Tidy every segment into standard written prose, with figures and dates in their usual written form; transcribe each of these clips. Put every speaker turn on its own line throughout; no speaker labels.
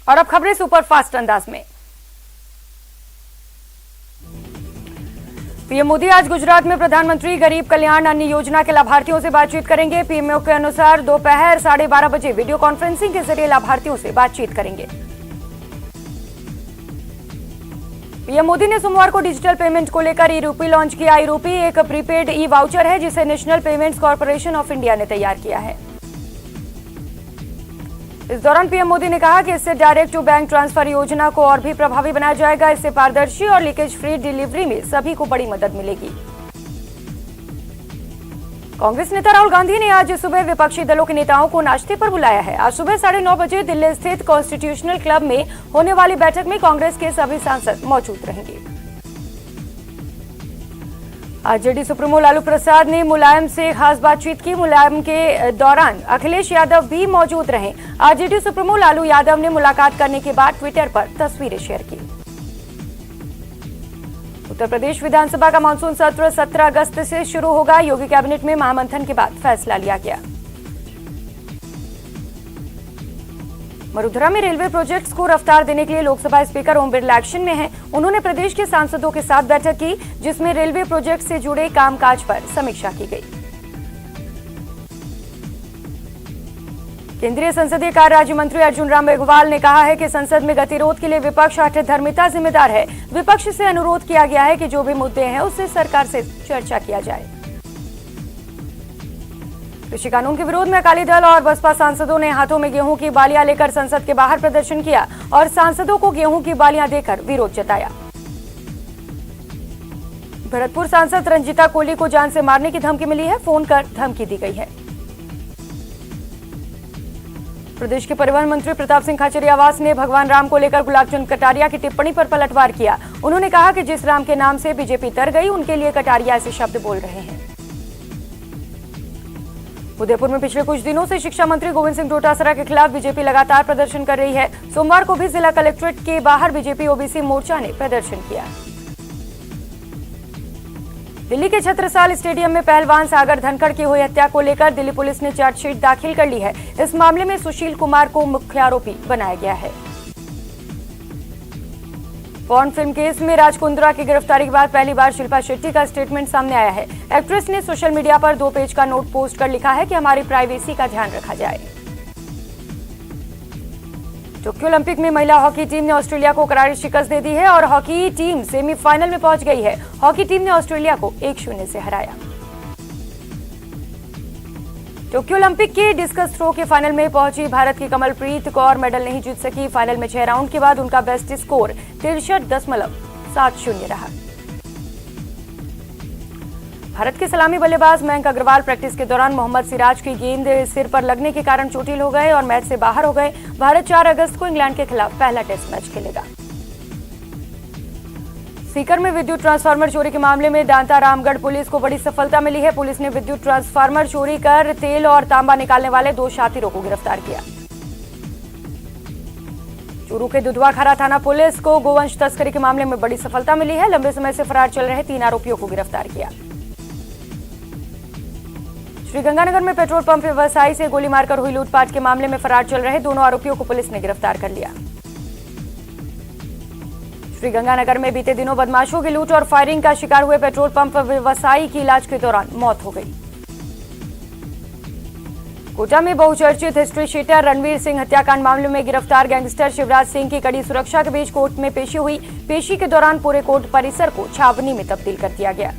और अब खबरें सुपरफास्ट अंदाज में। पीएम मोदी आज गुजरात में प्रधानमंत्री गरीब कल्याण अन्न योजना के लाभार्थियों से बातचीत करेंगे। पीएमओ के अनुसार दोपहर 12:30 बजे वीडियो कॉन्फ्रेंसिंग के जरिए लाभार्थियों से बातचीत करेंगे। पीएम मोदी ने सोमवार को डिजिटल पेमेंट को लेकर ई-रूपी लॉन्च किया। ई-रूपी एक प्रीपेड ई वाउचर है जिसे national payments corporation of India ने तैयार किया है। इस दौरान पीएम मोदी ने कहा कि इससे डायरेक्ट टू बैंक ट्रांसफर योजना को और भी प्रभावी बनाया जाएगा। इससे पारदर्शी और लीकेज फ्री डिलीवरी में सभी को बड़ी मदद मिलेगी। कांग्रेस नेता राहुल गांधी ने आज सुबह विपक्षी दलों के नेताओं को नाश्ते पर बुलाया है। आज सुबह 9:30 बजे दिल्ली स्थित कॉन्स्टिट्यूशनल क्लब में होने वाली बैठक में कांग्रेस के सभी सांसद मौजूद रहेंगे। आरजेडी सुप्रीमो लालू प्रसाद ने मुलायम से खास बातचीत की। मुलायम के दौरान अखिलेश यादव भी मौजूद रहे। आरजेडी सुप्रीमो लालू यादव ने मुलाकात करने के बाद ट्विटर पर तस्वीरें शेयर की। उत्तर प्रदेश विधानसभा का मानसून सत्र 17 अगस्त से शुरू होगा। योगी कैबिनेट में महामंथन के बाद फैसला लिया गया। मरुधरा में रेलवे प्रोजेक्ट्स को रफ्तार देने के लिए लोकसभा स्पीकर ओम बिरला एक्शन में हैं। उन्होंने प्रदेश के सांसदों के साथ बैठक की जिसमें रेलवे प्रोजेक्ट से जुड़े कामकाज पर समीक्षा की गई। केंद्रीय संसदीय कार्य राज्य मंत्री अर्जुन राम मेघवाल ने कहा है कि संसद में गतिरोध के लिए विपक्ष हठधर्मिता जिम्मेदार है। विपक्ष से अनुरोध किया गया है कि जो भी मुद्दे हैं उससे सरकार से चर्चा किया जाए। कृषि कानून के विरोध में अकाली दल और बसपा सांसदों ने हाथों में गेहूं की बालियां लेकर संसद के बाहर प्रदर्शन किया और सांसदों को गेहूं की बालियां देकर विरोध जताया। भरतपुर सांसद रंजीता कोहली को जान से मारने की धमकी मिली है। फोन कर धमकी दी गई है। प्रदेश के परिवहन मंत्री प्रताप सिंह खाचरियावास ने भगवान राम को लेकर गुलाब चंद कटारिया की टिप्पणी पर पलटवार किया। उन्होंने कहा कि जिस राम के नाम से बीजेपी तर गई उनके लिए कटारिया ऐसे शब्द बोल रहे हैं। उदयपुर में पिछले कुछ दिनों से शिक्षा मंत्री गोविंद सिंह डोटासरा के खिलाफ बीजेपी लगातार प्रदर्शन कर रही है। सोमवार को भी जिला कलेक्ट्रेट के बाहर बीजेपी ओबीसी मोर्चा ने प्रदर्शन किया। दिल्ली के छत्रसाल स्टेडियम में पहलवान सागर धनखड़ की हुई हत्या को लेकर दिल्ली पुलिस ने चार्जशीट दाखिल कर ली है। इस मामले में सुशील कुमार को मुख्य आरोपी बनाया गया है। पॉर्न फिल्म केस में राज कुंद्रा की गिरफ्तारी के बाद पहली बार शिल्पा शेट्टी का स्टेटमेंट सामने आया है। एक्ट्रेस ने सोशल मीडिया पर 2 पेज का नोट पोस्ट कर लिखा है कि हमारी प्राइवेसी का ध्यान रखा जाए। टोक्यो ओलंपिक में महिला हॉकी टीम ने ऑस्ट्रेलिया को करारी शिकस्त दे दी है और हॉकी टीम सेमीफाइनल में पहुंच गई है। हॉकी टीम ने ऑस्ट्रेलिया को 1-0 से हराया। टोक्यो ओलंपिक के डिस्कस थ्रो के फाइनल में पहुंची भारत की कमलप्रीत कौर मेडल नहीं जीत सकी। फाइनल में 6 राउंड के बाद उनका बेस्ट स्कोर 63.70 रहा। भारत के सलामी बल्लेबाज मयंक अग्रवाल प्रैक्टिस के दौरान मोहम्मद सिराज की गेंद सिर पर लगने के कारण चोटिल हो गए और मैच से बाहर हो गए। भारत 4 अगस्त को इंग्लैंड के खिलाफ पहला टेस्ट मैच खेलेगा। सीकर में विद्युत ट्रांसफार्मर चोरी के मामले में दांता रामगढ़ पुलिस को बड़ी सफलता मिली है। पुलिस ने विद्युत ट्रांसफार्मर चोरी कर तेल और तांबा निकालने वाले 2 शातिरों को गिरफ्तार किया। चूरू के दुधवा खारा थाना पुलिस को गोवंश तस्करी के मामले में बड़ी सफलता मिली है। लंबे समय से फरार चल रहे 3 आरोपियों को गिरफ्तार किया। श्रीगंगानगर में पेट्रोल पंप व्यवसायी से गोली मारकर हुई लूटपाट के मामले में फरार चल रहे 2 आरोपियों को पुलिस ने गिरफ्तार कर लिया। श्रीगंगानगर में बीते दिनों बदमाशों की लूट और फायरिंग का शिकार हुए पेट्रोल पंप व्यवसायी की इलाज के दौरान मौत हो गई। कोटा में बहुचर्चित हिस्ट्री शीटर रणवीर सिंह हत्याकांड मामले में गिरफ्तार गैंगस्टर शिवराज सिंह की कड़ी सुरक्षा के बीच कोर्ट में पेशी हुई। पेशी के दौरान पूरे कोर्ट परिसर को छावनी में तब्दील कर दिया गया।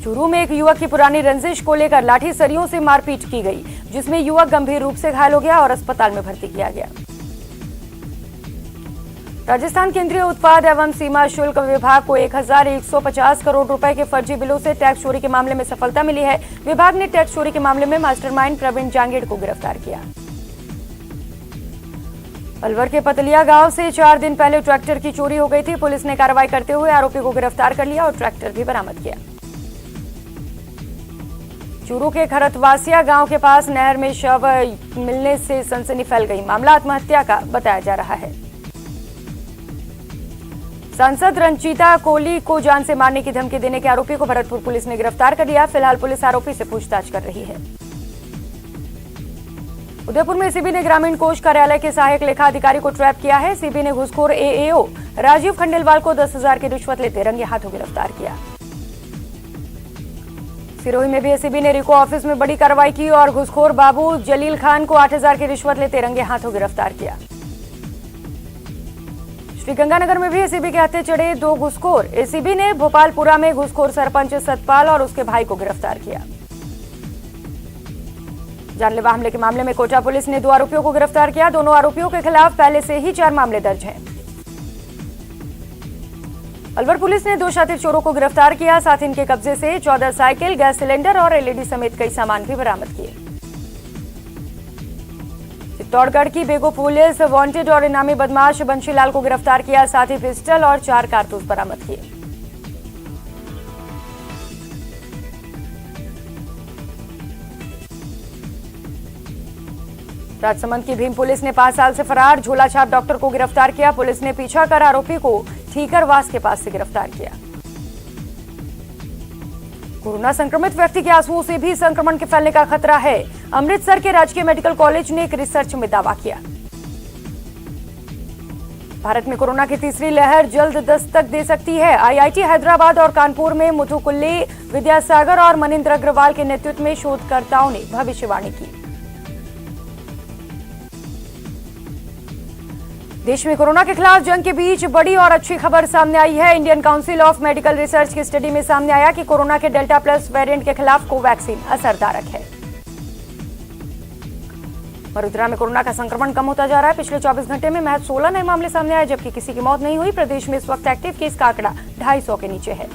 चूरू में एक युवक की पुरानी रंजिश को लेकर लाठी सरियों से मारपीट की गई जिसमें युवक गंभीर रूप से घायल हो गया और अस्पताल में भर्ती किया गया। राजस्थान केंद्रीय उत्पाद एवं सीमा शुल्क विभाग को 1150 करोड़ रुपए के फर्जी बिलों से टैक्स चोरी के मामले में सफलता मिली है। विभाग ने टैक्स चोरी के मामले में मास्टरमाइंड प्रवीण जांगीड़ को गिरफ्तार किया। अलवर के पतलिया गांव से 4 दिन पहले ट्रैक्टर की चोरी हो गई थी। पुलिस ने कार्रवाई करते हुए आरोपी को गिरफ्तार कर लिया और ट्रैक्टर भी बरामद किया। चूरू के खरतवासिया गांव के पास नहर में शव मिलने से सनसनी फैल गई। मामला आत्महत्या का बताया जा रहा है। सांसद रंजीता कोहली को जान से मारने की धमकी देने के आरोपी को भरतपुर पुलिस ने गिरफ्तार कर लिया। फिलहाल पुलिस आरोपी से पूछताछ कर रही है। उदयपुर में एसीबी ने ग्रामीण कोष कार्यालय के सहायक लेखा अधिकारी को ट्रैप किया है। एसीबी ने घूसखोर एएओ राजीव खंडेलवाल को 10,000 की रिश्वत लेते रंगे हाथों गिरफ्तार किया। सिरोही में भी एसीबी ने रिको ऑफिस में बड़ी कार्रवाई की और घूसखोर बाबू जलील खान को 8,000 की रिश्वत लेते रंगे हाथों गिरफ्तार किया। श्रीगंगानगर में भी एसीबी के हाथे चढ़े 2 घूसखोर। एसीबी ने भोपालपुरा में घूसखोर सरपंच सतपाल और उसके भाई को गिरफ्तार किया। जानलेवा हमले के मामले में कोटा पुलिस ने 2 आरोपियों को गिरफ्तार किया। दोनों आरोपियों के खिलाफ पहले से ही 4 मामले दर्ज हैं। अलवर पुलिस ने 2 शातिर चोरों को गिरफ्तार किया। साथ इनके कब्जे से 14 साइकिल, गैस सिलेंडर और एलईडी समेत कई सामान भी बरामद किए। चित्तौड़गढ़ की बेगो पुलिस वांटेड और इनामी बदमाश बंशीलाल को गिरफ्तार किया। साथ ही पिस्टल और 4 कारतूस बरामद किए। राजसमंद की भीम पुलिस ने 5 साल से फरार झोला छाप डॉक्टर को गिरफ्तार किया। पुलिस ने पीछा कर आरोपी को ठीकरवास के पास से गिरफ्तार किया। कोरोना संक्रमित व्यक्ति के आंसुओं से भी संक्रमण के फैलने का खतरा है। अमृतसर के राजकीय मेडिकल कॉलेज ने एक रिसर्च में दावा किया। भारत में कोरोना की तीसरी लहर जल्द दस्तक दे सकती है। आईआईटी हैदराबाद और कानपुर में मुथुकुल्ली, विद्यासागर और मनिंद्र अग्रवाल के नेतृत्व में शोधकर्ताओं ने भविष्यवाणी की। देश में कोरोना के खिलाफ जंग के बीच बड़ी और अच्छी खबर सामने आई है। Indian council of medical research की स्टडी में सामने आया कि कोरोना के डेल्टा प्लस वेरिएंट के खिलाफ कोवैक्सीन असरदारक है। वडोदरा में कोरोना का संक्रमण कम होता जा रहा है। पिछले 24 घंटे में महज 16 नए मामले सामने आए, जबकि किसी की मौत नहीं हुई। प्रदेश में इस वक्त एक्टिव केस का आंकड़ा 250 के नीचे है।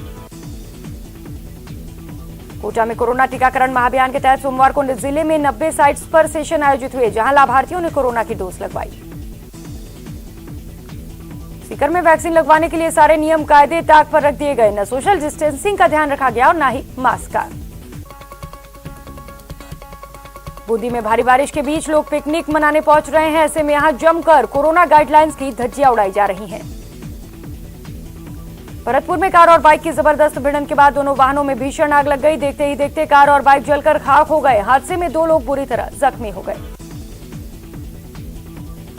कोटा में कोरोना टीकाकरण महाअभियान के तहत सोमवार को जिले में 90 साइट्स पर सेशन आयोजित हुए, जहां लाभार्थियों ने कोरोना की डोज लगवाई। सीकर में वैक्सीन लगवाने के लिए सारे नियम कायदे ताक पर रख दिए गए। न सोशल डिस्टेंसिंग का ध्यान रखा गया और न ही मास्क का। बूंदी में भारी बारिश के बीच लोग पिकनिक मनाने पहुंच रहे हैं। ऐसे में यहां जमकर कोरोना गाइडलाइंस की धज्जियां उड़ाई जा रही हैं। भरतपुर में कार और बाइक की जबरदस्त भिड़ंत के बाद दोनों वाहनों में भीषण आग लग गई। देखते ही देखते कार और बाइक जलकर खाक हो गए। हादसे में 2 लोग बुरी तरह जख्मी हो गए।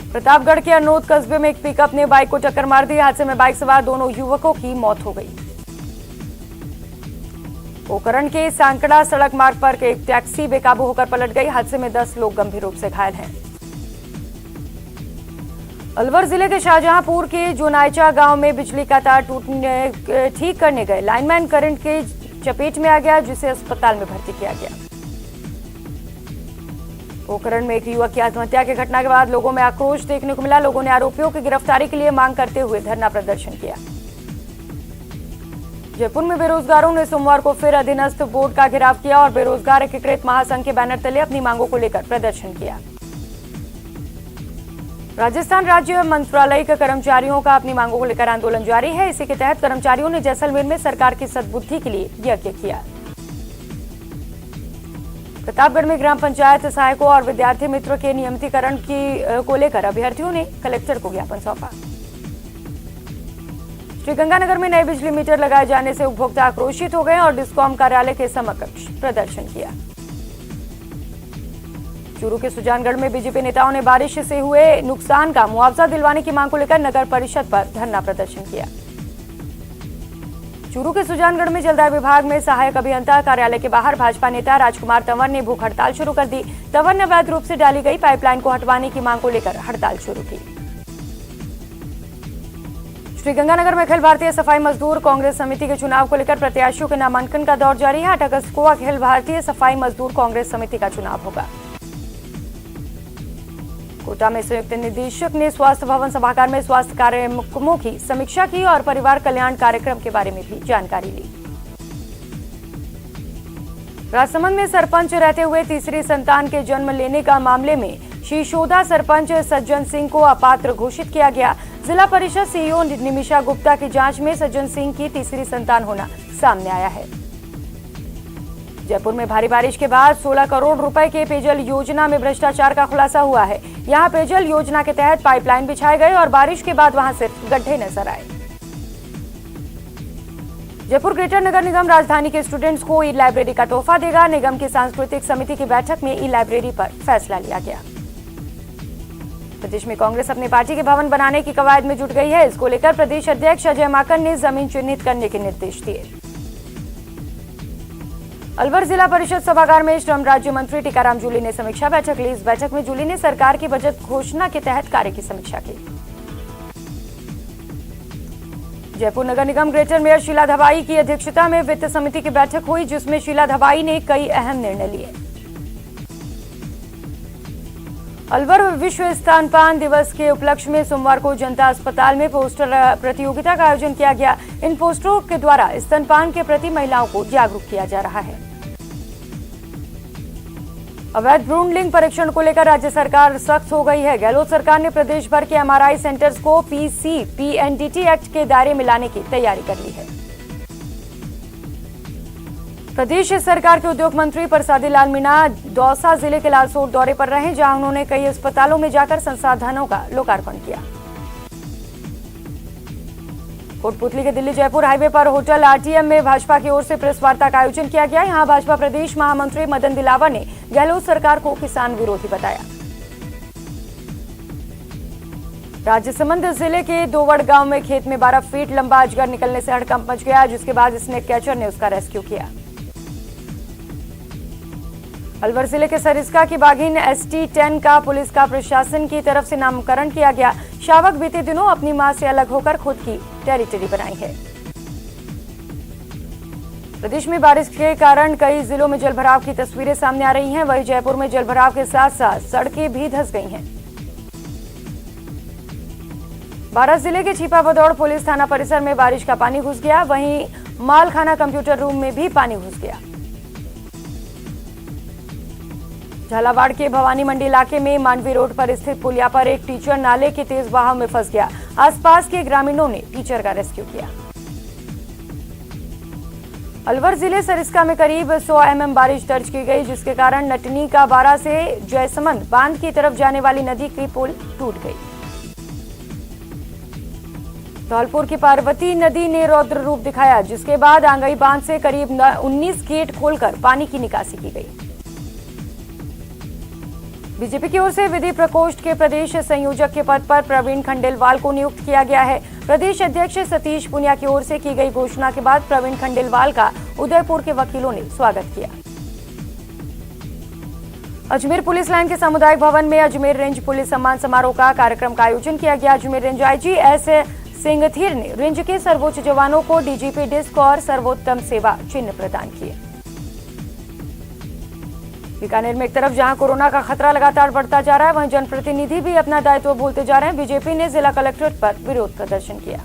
प्रतापगढ़ के अनोद कस्बे में एक पिकअप ने बाइक को टक्कर मार दी। हादसे में बाइक सवार दोनों युवकों की मौत हो गई। पोखरण के सांकड़ा सड़क मार्ग पर एक टैक्सी बेकाबू होकर पलट गई। हादसे में 10 लोग गंभीर रूप से घायल हैं। अलवर जिले के शाहजहांपुर के जोनाइचा गांव में बिजली का तार टूटने ठीक करने गए लाइनमैन करंट के चपेट में आ गया, जिसे अस्पताल में भर्ती किया गया। पोखरण में एक युवक की आत्महत्या की घटना के बाद लोगों में आक्रोश देखने को मिला। लोगों ने आरोपियों की गिरफ्तारी के लिए मांग करते हुए धरना प्रदर्शन किया। जयपुर में बेरोजगारों ने सोमवार को फिर अधीनस्थ बोर्ड का घेराव किया और बेरोजगार एकीकृत महासंघ के बैनर तले अपनी मांगों को लेकर प्रदर्शन किया। राजस्थान राज्य मंत्रालय के कर्मचारियों का अपनी मांगों को लेकर आंदोलन जारी है। इसी के तहत कर्मचारियों ने जैसलमेर में सरकार की सद्बुद्धि के लिए यज्ञ किया। प्रतापगढ़ में ग्राम पंचायत सहायकों और विद्यार्थी मित्र के नियमितीकरण को लेकर अभ्यर्थियों ने कलेक्टर को ज्ञापन सौंपा। श्रीगंगानगर में नए बिजली मीटर लगाए जाने से उपभोक्ता आक्रोशित हो गए और डिस्कॉम कार्यालय के समकक्ष प्रदर्शन किया। चूरू के सुजानगढ़ में बीजेपी नेताओं ने बारिश से हुए नुकसान का मुआवजा दिलवाने की मांग को लेकर नगर परिषद पर धरना प्रदर्शन किया। चूरू के सुजानगढ़ में जलदाय विभाग में सहायक अभियंता कार्यालय के बाहर भाजपा नेता राजकुमार तंवर ने भूख हड़ताल शुरू कर दी। तंवर ने अवैध रूप से डाली गई पाइपलाइन को हटवाने की मांग को लेकर हड़ताल शुरू की। श्रीगंगानगर में अखिल भारतीय सफाई मजदूर कांग्रेस समिति के चुनाव को लेकर प्रत्याशियों के नामांकन का दौर जारी है। 8 अगस्त को अखिल भारतीय सफाई मजदूर कांग्रेस समिति का चुनाव होगा। कोटा में संयुक्त निदेशक ने स्वास्थ्य भवन सभागार में स्वास्थ्य कार्यक्रमों की समीक्षा की और परिवार कल्याण कार्यक्रम के बारे में भी जानकारी ली। राजसमंद में सरपंच रहते हुए तीसरी संतान के जन्म लेने का मामले में शीशोदा सरपंच सज्जन सिंह को अपात्र घोषित किया गया। जिला परिषद सीईओ निमिषा गुप्ता की जांच में सज्जन सिंह की तीसरी संतान होना सामने आया है। जयपुर में भारी बारिश के बाद 16 करोड़ रुपए के पेयजल योजना में भ्रष्टाचार का खुलासा हुआ है। यहां पेयजल योजना के तहत पाइपलाइन बिछाए गए और बारिश के बाद वहां सिर्फ गड्ढे नजर आए। जयपुर ग्रेटर नगर निगम राजधानी के स्टूडेंट्स को ई लाइब्रेरी का तोहफा देगा। निगम की सांस्कृतिक समिति की बैठक में ई लाइब्रेरी पर फैसला लिया गया। प्रदेश में कांग्रेस अपनी पार्टी के भवन बनाने की कवायद में जुट गई है। इसको लेकर प्रदेश अध्यक्ष अजय माकन ने जमीन चिन्हित करने के निर्देश दिए। अलवर जिला परिषद सभागार में श्रम राज्य मंत्री टीकाराम जूली ने समीक्षा बैठक ली। इस बैठक में जूली ने सरकार की बजट घोषणा के तहत कार्य की समीक्षा की। जयपुर नगर निगम ग्रेटर मेयर शीला धबाई की अध्यक्षता में वित्त समिति की बैठक हुई, जिसमें शीला धबाई ने कई अहम निर्णय लिए। अलवर विश्व स्तनपान दिवस के उपलक्ष्य में सोमवार को जनता अस्पताल में पोस्टर प्रतियोगिता का आयोजन किया गया। इन पोस्टरों के द्वारा स्तनपान के प्रति महिलाओं को जागरूक किया जा रहा है। अवैध भ्रूण लिंग परीक्षण को लेकर राज्य सरकार सख्त हो गई है। गहलोत सरकार ने प्रदेश भर के एमआरआई सेंटर्स को पीएनडीटी एक्ट के दायरे में लाने की तैयारी कर ली है। प्रदेश सरकार के उद्योग मंत्री प्रसादी लाल मीणा दौसा जिले के लालसोट दौरे पर रहे, जहां उन्होंने कई अस्पतालों में जाकर संसाधनों का लोकार्पण किया। कोटपुतली के दिल्ली जयपुर हाईवे पर होटल आरटीएम में भाजपा की ओर से प्रेस वार्ता का आयोजन किया गया। यहां भाजपा प्रदेश महामंत्री मदन दिलावर ने गहलोत सरकार को किसान विरोधी बताया। राजसमंद जिले के दोवड़ गांव में खेत में 12 फीट लंबा अजगर निकलने से हड़कंप मच गया, जिसके बाद स्नेक कैचर ने उसका रेस्क्यू किया। अलवर जिले के सरिस्का की बाघिन ST10 का पुलिस का प्रशासन की तरफ से नामकरण किया गया। शावक बीते दिनों अपनी मां से अलग होकर खुद की टेरिटरी बनाई है। प्रदेश में बारिश के कारण कई जिलों में जलभराव की तस्वीरें सामने आ रही हैं। वहीं जयपुर में जलभराव के साथ साथ सड़कें भी धंस गई हैं। बारां जिले के छिपा भदौड़ पुलिस थाना परिसर में बारिश का पानी घुस गया। वहीं मालखाना कंप्यूटर रूम में भी पानी घुस गया। झालावाड़ के भवानी मंडी इलाके में मांडवी रोड पर स्थित पुलिया पर एक टीचर नाले के तेज बहाव में फंस गया। आसपास के ग्रामीणों ने टीचर का रेस्क्यू किया। अलवर जिले सरिस्का में करीब 100 mm बारिश दर्ज की गई, जिसके कारण नटनी का बारा से जयसमंद बांध की तरफ जाने वाली नदी की पुल टूट गई। धौलपुर की पार्वती नदी ने रौद्र रूप दिखाया, जिसके बाद आंगई बांध से करीब 19 गेट खोलकर पानी की निकासी की गई। बीजेपी की ओर से विधि प्रकोष्ठ के प्रदेश संयोजक के पद पर प्रवीण खंडेलवाल को नियुक्त किया गया है। प्रदेश अध्यक्ष सतीश पुनिया की ओर से की गई घोषणा के बाद प्रवीण खंडेलवाल का उदयपुर के वकीलों ने स्वागत किया। अजमेर पुलिस लाइन के सामुदायिक भवन में अजमेर रेंज पुलिस सम्मान समारोह का कार्यक्रम का आयोजन किया गया। अजमेर रेंज आईजी एस सिंगथीर ने रेंज के सर्वोच्च जवानों को डीजीपी डिस्क और सर्वोत्तम सेवा चिन्ह प्रदान किए। बीकानेर में एक तरफ जहां कोरोना का खतरा लगातार बढ़ता जा रहा है, वहीं जनप्रतिनिधि भी अपना दायित्व भूलते जा रहे हैं। बीजेपी ने जिला कलेक्ट्रेट पर विरोध प्रदर्शन किया।